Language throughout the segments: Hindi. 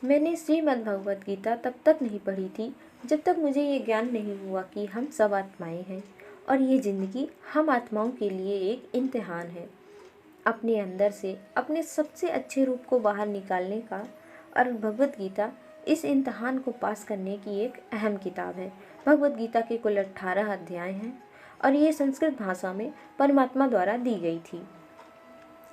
मैंने श्रीमद् भगवत गीता तब तक नहीं पढ़ी थी जब तक मुझे ये ज्ञान नहीं हुआ कि हम सब आत्माएं हैं और ये ज़िंदगी हम आत्माओं के लिए एक इम्तिहान है। अपने अंदर से अपने सबसे अच्छे रूप को बाहर निकालने का और भगवत गीता इस इम्तिहान को पास करने की एक अहम किताब है। भगवत गीता के कुल 18 अध्याय हैं और ये संस्कृत भाषा में परमात्मा द्वारा दी गई थी।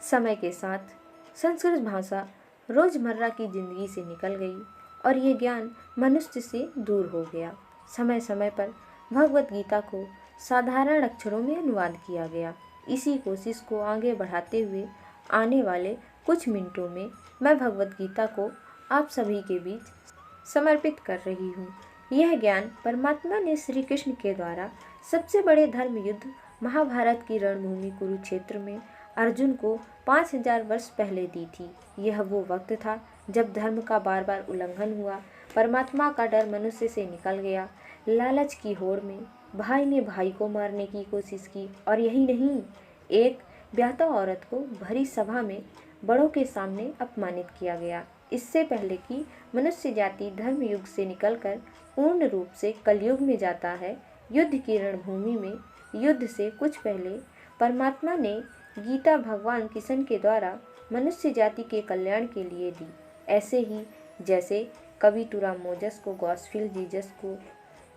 समय के साथ संस्कृत भाषा रोज़मर्रा की ज़िंदगी से निकल गई और ये ज्ञान मनुष्य से दूर हो गया। समय समय पर भगवत गीता को साधारण अक्षरों में अनुवाद किया गया। इसी कोशिश को आगे बढ़ाते हुए आने वाले कुछ मिनटों में मैं भगवत गीता को आप सभी के बीच समर्पित कर रही हूँ। यह ज्ञान परमात्मा ने श्री कृष्ण के द्वारा सबसे बड़े धर्म युद्ध महाभारत की रणभूमि कुरुक्षेत्र में अर्जुन को 5000 वर्ष पहले दी थी। यह वो वक्त था जब धर्म का बार बार उल्लंघन हुआ, परमात्मा का डर मनुष्य से निकल गया। लालच की होड़ में भाई ने भाई को मारने की कोशिश की और यही नहीं, एक ब्याता औरत को भरी सभा में बड़ों के सामने अपमानित किया गया। इससे पहले कि मनुष्य जाति धर्म युग से निकलकर पूर्ण रूप से कलयुग में जाता है, युद्ध की रणभूमि में युद्ध से कुछ पहले परमात्मा ने गीता भगवान कृष्ण के द्वारा मनुष्य जाति के कल्याण के लिए दी। ऐसे ही जैसे कवि तुरा मोजस को गॉस्पेल जीसस को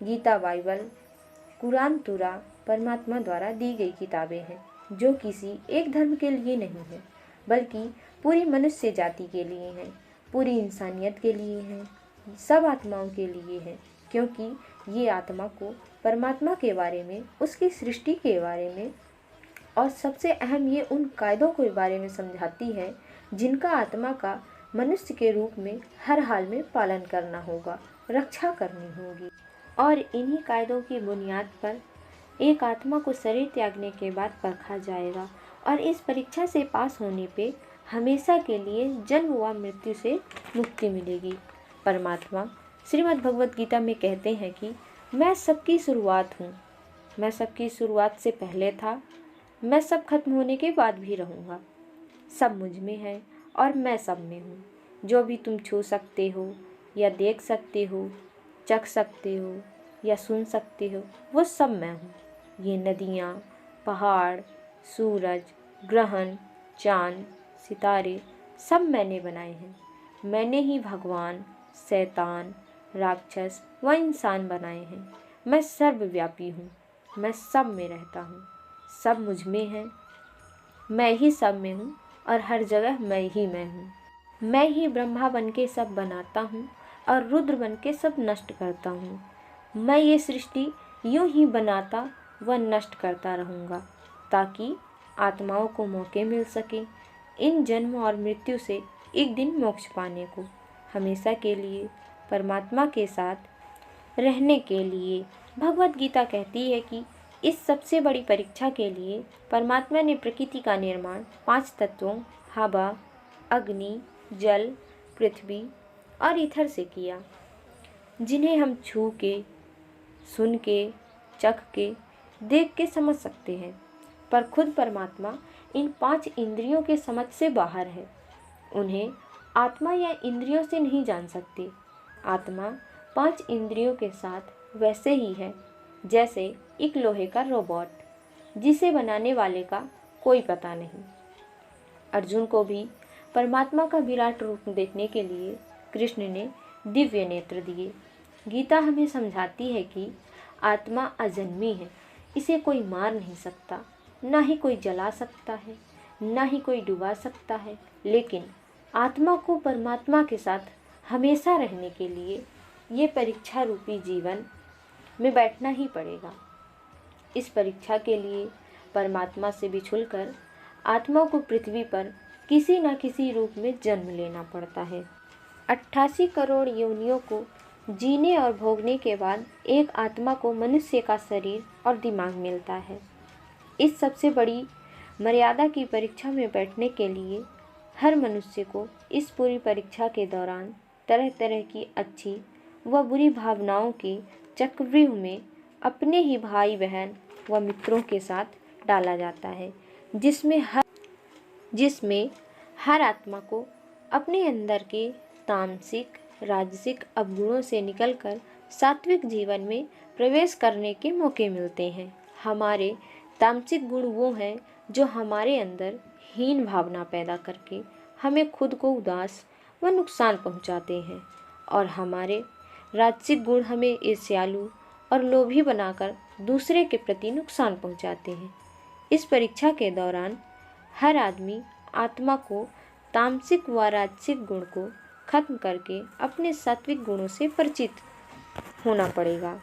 गीता बाइबल कुरान तुरा परमात्मा द्वारा दी गई किताबें हैं, जो किसी एक धर्म के लिए नहीं है बल्कि पूरी मनुष्य जाति के लिए हैं, पूरी इंसानियत के लिए हैं, सब आत्माओं के लिए हैं। क्योंकि ये आत्मा को परमात्मा के बारे में, उसकी सृष्टि के बारे में और सबसे अहम ये उन कायदों के बारे में समझाती है जिनका आत्मा का मनुष्य के रूप में हर हाल में पालन करना होगा, रक्षा करनी होगी। और इन्हीं कायदों की बुनियाद पर एक आत्मा को शरीर त्यागने के बाद परखा जाएगा और इस परीक्षा से पास होने पे हमेशा के लिए जन्म व मृत्यु से मुक्ति मिलेगी। परमात्मा श्रीमद् भगवत गीता में कहते हैं कि मैं सबकी शुरुआत हूँ, मैं सबकी शुरुआत से पहले था, मैं सब खत्म होने के बाद भी रहूँगा। सब मुझ में है और मैं सब में हूँ। जो भी तुम छू सकते हो या देख सकते हो, चख सकते हो या सुन सकते हो, वो सब मैं हूँ। ये नदियाँ, पहाड़, सूरज, ग्रहण, चाँद, सितारे सब मैंने बनाए हैं। मैंने ही भगवान, शैतान, राक्षस व इंसान बनाए हैं। मैं सर्वव्यापी हूँ, मैं सब में रहता हूँ, सब मुझ में है, मैं ही सब में हूँ और हर जगह मैं ही हूँ। मैं ही ब्रह्मा बन के सब बनाता हूँ और रुद्र बन के सब नष्ट करता हूँ। मैं ये सृष्टि यूं ही बनाता व नष्ट करता रहूँगा ताकि आत्माओं को मौके मिल सके इन जन्म और मृत्यु से एक दिन मोक्ष पाने को, हमेशा के लिए परमात्मा के साथ रहने के लिए। भगवत गीता कहती है कि इस सबसे बड़ी परीक्षा के लिए परमात्मा ने प्रकृति का निर्माण 5 तत्वों हवा, अग्नि, जल, पृथ्वी और ईथर से किया, जिन्हें हम छू के, सुन के, चख के, देख के समझ सकते हैं। पर खुद परमात्मा इन 5 इंद्रियों के समझ से बाहर है। उन्हें आत्मा या इंद्रियों से नहीं जान सकते। आत्मा 5 इंद्रियों के साथ वैसे ही है जैसे एक लोहे का रोबोट, जिसे बनाने वाले का कोई पता नहीं। अर्जुन को भी परमात्मा का विराट रूप देखने के लिए कृष्ण ने दिव्य नेत्र दिए। गीता हमें समझाती है कि आत्मा अजन्मी है, इसे कोई मार नहीं सकता, ना ही कोई जला सकता है, ना ही कोई डुबा सकता है। लेकिन आत्मा को परमात्मा के साथ हमेशा रहने के लिए ये परीक्षा रूपी जीवन में बैठना ही पड़ेगा। इस परीक्षा के लिए परमात्मा से बिछुड़कर आत्मा को पृथ्वी पर किसी न किसी रूप में जन्म लेना पड़ता है। 88 करोड़ योनियों को जीने और भोगने के बाद एक आत्मा को मनुष्य का शरीर और दिमाग मिलता है। इस सबसे बड़ी मर्यादा की परीक्षा में बैठने के लिए हर मनुष्य को इस पूरी परीक्षा के दौरान तरह तरह की अच्छी व बुरी भावनाओं के चक्रव्यूह में अपने ही भाई बहन व मित्रों के साथ डाला जाता है, जिसमें हर आत्मा को अपने अंदर के तामसिक, राजसिक अवगुणों से निकलकर सात्विक जीवन में प्रवेश करने के मौके मिलते हैं। हमारे तामसिक गुण वो हैं जो हमारे अंदर हीन भावना पैदा करके हमें खुद को उदास व नुकसान पहुंचाते हैं, और हमारे राजसिक गुण हमें ईर्ष्यालु और लोभी बनाकर दूसरे के प्रति नुकसान पहुंचाते हैं। इस परीक्षा के दौरान हर आदमी आत्मा को तामसिक व राजसिक गुण को खत्म करके अपने सात्विक गुणों से परिचित होना पड़ेगा।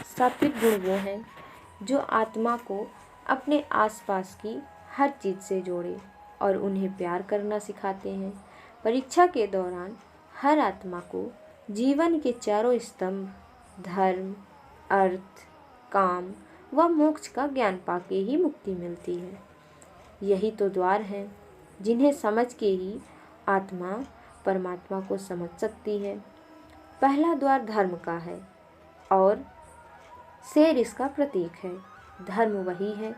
सात्विक गुण वो हैं जो आत्मा को अपने आसपास की हर चीज़ से जोड़े और उन्हें प्यार करना सिखाते हैं। परीक्षा के दौरान हर आत्मा को जीवन के चारों स्तंभ धर्म, अर्थ, काम व मोक्ष का ज्ञान पाके ही मुक्ति मिलती है। यही तो द्वार हैं जिन्हें समझ के ही आत्मा परमात्मा को समझ सकती है। पहला द्वार धर्म का है और शेर इसका प्रतीक है। धर्म वही है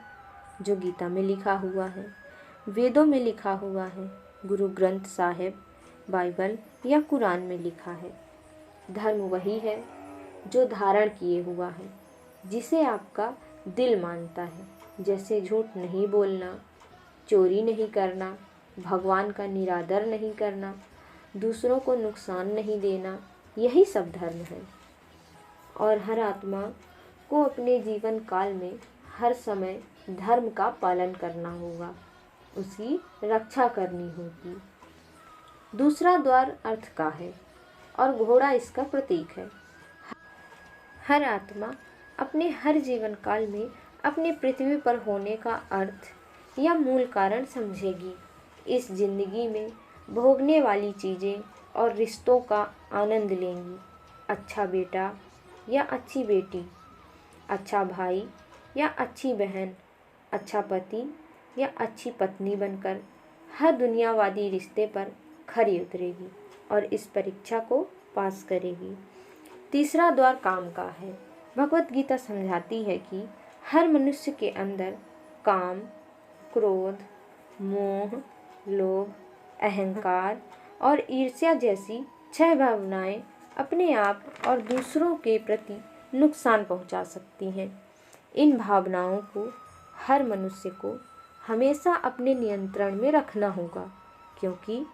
जो गीता में लिखा हुआ है, वेदों में लिखा हुआ है, गुरु ग्रंथ साहिब, बाइबल या कुरान में लिखा है। धर्म वही है जो धारण किए हुआ है, जिसे आपका दिल मानता है, जैसे झूठ नहीं बोलना, चोरी नहीं करना, भगवान का निरादर नहीं करना, दूसरों को नुकसान नहीं देना। यही सब धर्म है। और हर आत्मा को अपने जीवन काल में हर समय धर्म का पालन करना होगा, उसकी रक्षा करनी होगी। दूसरा द्वार अर्थ का है और घोड़ा इसका प्रतीक है। हर आत्मा अपने हर जीवन काल में अपने पृथ्वी पर होने का अर्थ या मूल कारण समझेगी। इस जिंदगी में भोगने वाली चीज़ें और रिश्तों का आनंद लेंगी। अच्छा बेटा या अच्छी बेटी, अच्छा भाई या अच्छी बहन, अच्छा पति या अच्छी पत्नी बनकर हर दुनियावादी रिश्ते पर खरी उतरेगी और इस परीक्षा को पास करेगी। तीसरा द्वार काम का है। भगवत गीता समझाती है कि हर मनुष्य के अंदर काम, क्रोध, मोह, लोभ, अहंकार और ईर्ष्या जैसी 6 भावनाएं अपने आप और दूसरों के प्रति नुकसान पहुंचा सकती हैं। इन भावनाओं को हर मनुष्य को हमेशा अपने नियंत्रण में रखना होगा, क्योंकि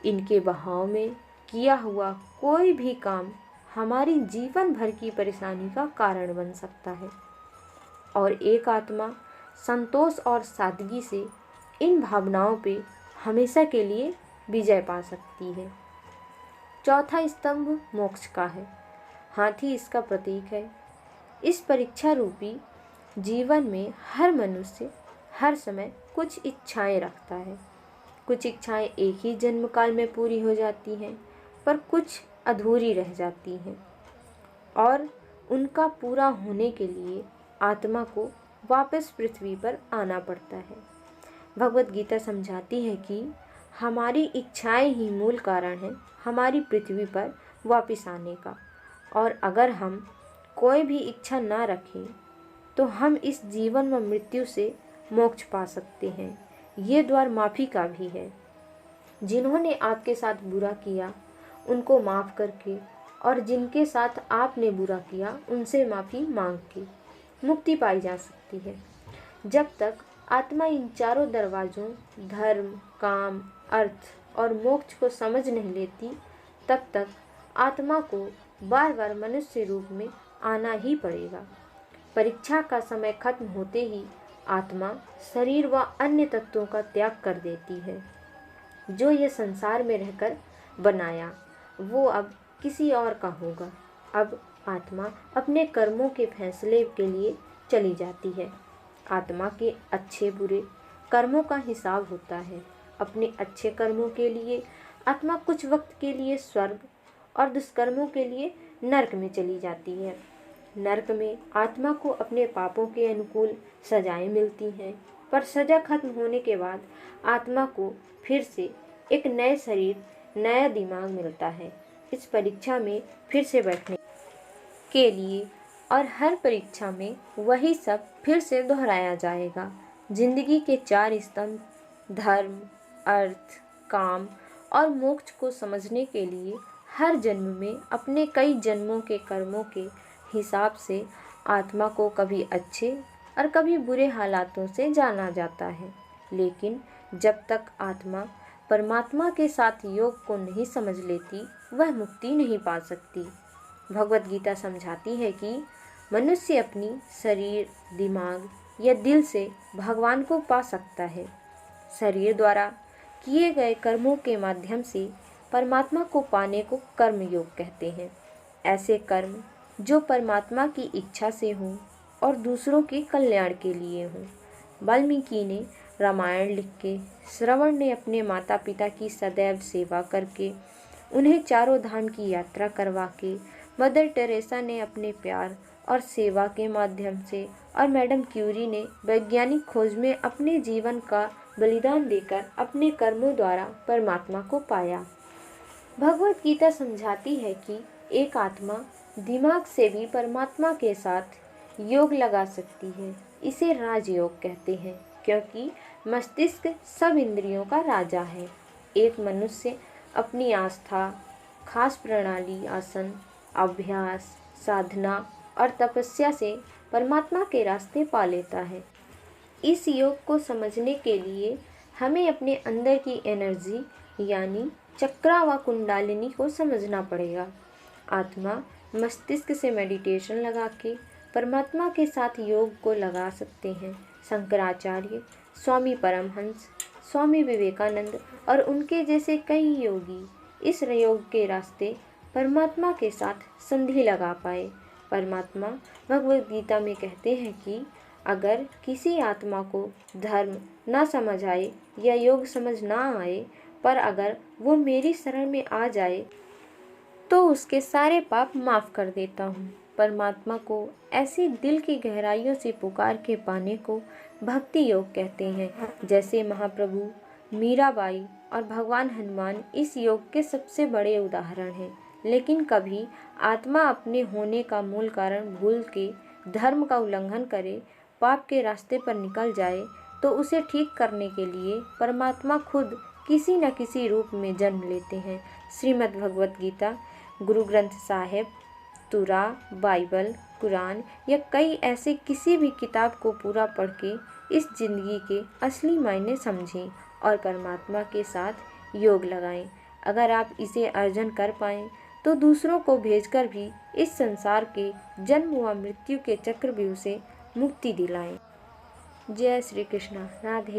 इनके बहाव में किया हुआ कोई भी काम हमारी जीवन भर की परेशानी का कारण बन सकता है। और एक आत्मा संतोष और सादगी से इन भावनाओं पे हमेशा के लिए विजय पा सकती है। चौथा स्तंभ मोक्ष का है। हाथी इसका प्रतीक है। इस परीक्षा रूपी जीवन में हर मनुष्य हर समय कुछ इच्छाएं रखता है। कुछ इच्छाएं एक ही जन्म काल में पूरी हो जाती हैं, पर कुछ अधूरी रह जाती हैं और उनका पूरा होने के लिए आत्मा को वापस पृथ्वी पर आना पड़ता है। भगवत गीता समझाती है कि हमारी इच्छाएं ही मूल कारण है हमारी पृथ्वी पर वापस आने का, और अगर हम कोई भी इच्छा ना रखें तो हम इस जीवन व मृत्यु से मोक्ष पा सकते हैं। ये द्वार माफ़ी का भी है। जिन्होंने आपके साथ बुरा किया उनको माफ़ करके और जिनके साथ आपने बुरा किया उनसे माफ़ी मांग के मुक्ति पाई जा सकती है। जब तक आत्मा इन चारों दरवाज़ों धर्म, काम, अर्थ और मोक्ष को समझ नहीं लेती, तब तक आत्मा को बार बार मनुष्य रूप में आना ही पड़ेगा। परीक्षा का समय खत्म होते ही आत्मा शरीर व अन्य तत्वों का त्याग कर देती है जो ये संसार में रहकर बनाया, वो अब किसी और का होगा। अब आत्मा अपने कर्मों के फैसले के लिए चली जाती है। आत्मा के अच्छे बुरे कर्मों का हिसाब होता है। अपने अच्छे कर्मों के लिए आत्मा कुछ वक्त के लिए स्वर्ग और दुष्कर्मों के लिए नरक में चली जाती है। नरक में आत्मा को अपने पापों के अनुकूल सजाएं मिलती हैं, पर सजा खत्म होने के बाद आत्मा को फिर से एक नए शरीर, नया दिमाग मिलता है इस परीक्षा में फिर से बैठने के लिए, और हर परीक्षा में वही सब फिर से दोहराया जाएगा। जिंदगी के 4 स्तंभ धर्म, अर्थ, काम और मोक्ष को समझने के लिए हर जन्म में अपने कई जन्मों के कर्मों के हिसाब से आत्मा को कभी अच्छे और कभी बुरे हालातों से जाना जाता है। लेकिन जब तक आत्मा परमात्मा के साथ योग को नहीं समझ लेती, वह मुक्ति नहीं पा सकती। भगवत गीता समझाती है कि मनुष्य अपनी शरीर, दिमाग या दिल से भगवान को पा सकता है। शरीर द्वारा किए गए कर्मों के माध्यम से परमात्मा को पाने को कर्म योग कहते हैं। ऐसे कर्म जो परमात्मा की इच्छा से हों और दूसरों के कल्याण के लिए हों। वाल्मीकि ने रामायण लिख के, श्रवण ने अपने माता पिता की सदैव सेवा करके, उन्हें चारों धाम की यात्रा करवा के, मदर टेरेसा ने अपने प्यार और सेवा के माध्यम से, और मैडम क्यूरी ने वैज्ञानिक खोज में अपने जीवन का बलिदान देकर अपने कर्मों द्वारा परमात्मा को पाया। भगवत गीता समझाती है कि एक आत्मा दिमाग से भी परमात्मा के साथ योग लगा सकती है। इसे राजयोग कहते हैं, क्योंकि मस्तिष्क सब इंद्रियों का राजा है। एक मनुष्य अपनी आस्था, खास प्रणाली, आसन, अभ्यास, साधना और तपस्या से परमात्मा के रास्ते पा लेता है। इस योग को समझने के लिए हमें अपने अंदर की एनर्जी यानी चक्रा व कुंडालिनी को समझना पड़ेगा। आत्मा मस्तिष्क से मेडिटेशन लगा के परमात्मा के साथ योग को लगा सकते हैं। शंकराचार्य, स्वामी परमहंस, स्वामी विवेकानंद और उनके जैसे कई योगी इस योग के रास्ते परमात्मा के साथ संधि लगा पाए। परमात्मा भगवद गीता में कहते हैं कि अगर किसी आत्मा को धर्म ना समझ आए या योग समझ ना आए, पर अगर वो मेरी शरण में आ जाए तो उसके सारे पाप माफ़ कर देता हूँ। परमात्मा को ऐसी दिल की गहराइयों से पुकार के पाने को भक्ति योग कहते हैं। जैसे महाप्रभु, मीराबाई और भगवान हनुमान इस योग के सबसे बड़े उदाहरण हैं। लेकिन कभी आत्मा अपने होने का मूल कारण भूल के धर्म का उल्लंघन करे, पाप के रास्ते पर निकल जाए, तो उसे ठीक करने के लिए परमात्मा खुद किसी न किसी रूप में जन्म लेते हैं। श्रीमद् भगवत गीता, गुरु ग्रंथ साहिब, तुरा, बाइबल, कुरान या कई ऐसे किसी भी किताब को पूरा पढ़ के इस जिंदगी के असली मायने समझें और परमात्मा के साथ योग लगाएं। अगर आप इसे अर्जन कर पाएं तो दूसरों को भेजकर भी इस संसार के जन्म व मृत्यु के चक्रव्यूह से मुक्ति दिलाएं। जय श्री कृष्ण। राधे।